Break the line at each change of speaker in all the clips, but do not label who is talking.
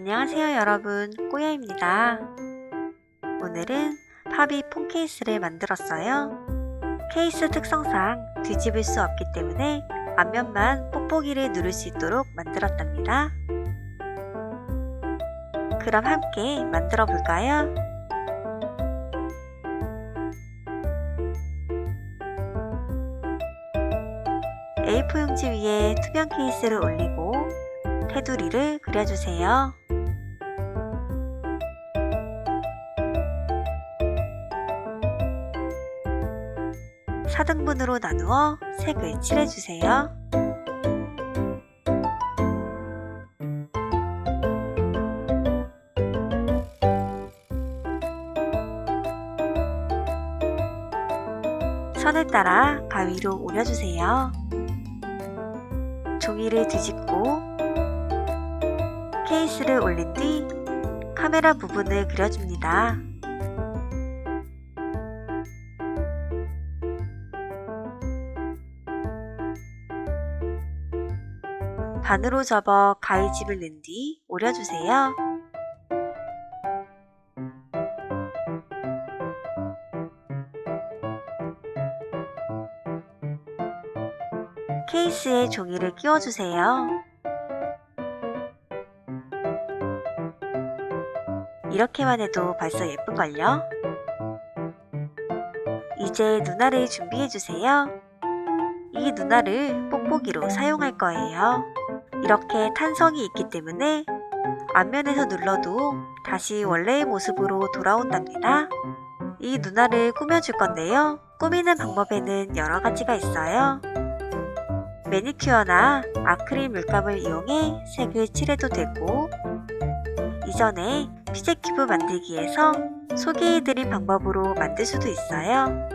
안녕하세요 여러분, 꼬야입니다. 오늘은 팝이 폰 케이스를 만들었어요. 케이스 특성상 뒤집을 수 없기 때문에 앞면만 뽁뽁이를 누를 수 있도록 만들었답니다. 그럼 함께 만들어 볼까요? A4 용지 위에 투명 케이스를 올리고 테두리를 그려주세요. 사등분으로 나누어 색을 칠해주세요. 선을 따라 가위로 오려주세요. 종이를 뒤집고 케이스를 올린 뒤 카메라 부분을 그려줍니다. 반으로 접어 가위집을 낸 뒤 오려주세요. 케이스에 종이를 끼워주세요. 이렇게만 해도 벌써 예쁜걸요? 이제 눈알을 준비해주세요. 이 눈알을 뽁뽁이로 사용할 거예요. 이렇게 탄성이 있기 때문에 앞면에서 눌러도 다시 원래의 모습으로 돌아온답니다. 이 눈알을 꾸며줄 건데요. 꾸미는 방법에는 여러 가지가 있어요. 매니큐어나 아크릴 물감을 이용해 색을 칠해도 되고, 이전에 피제 큐브 만들기에서 소개해드린 방법으로 만들 수도 있어요.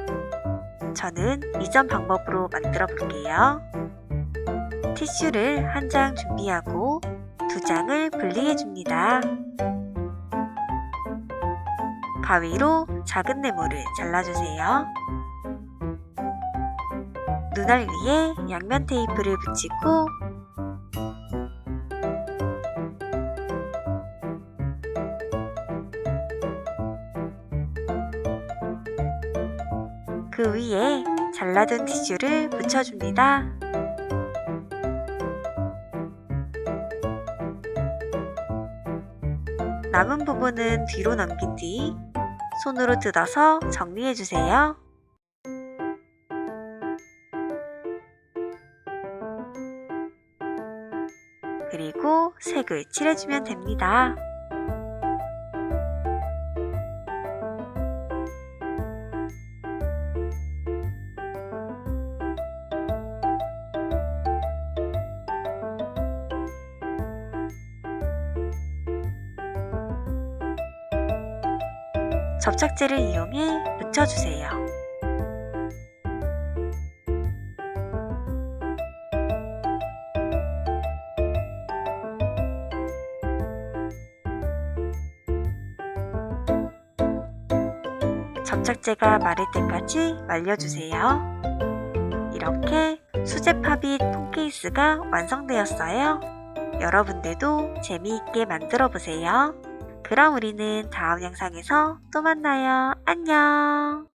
저는 이전 방법으로 만들어 볼게요. 티슈를 한 장 준비하고 두 장을 분리해 줍니다. 가위로 작은 네모를 잘라주세요. 눈알 위에 양면 테이프를 붙이고 그 위에 잘라둔 티슈를 붙여줍니다. 남은 부분은 뒤로 넘긴 뒤 손으로 뜯어서 정리해주세요. 그리고 색을 칠해주면 됩니다. 접착제를 이용해 묻혀주세요. 접착제가 마를 때까지 말려주세요. 이렇게 수제 팝잇 폰 케이스가 완성되었어요. 여러분들도 재미있게 만들어 보세요. 그럼 우리는 다음 영상에서 또 만나요. 안녕!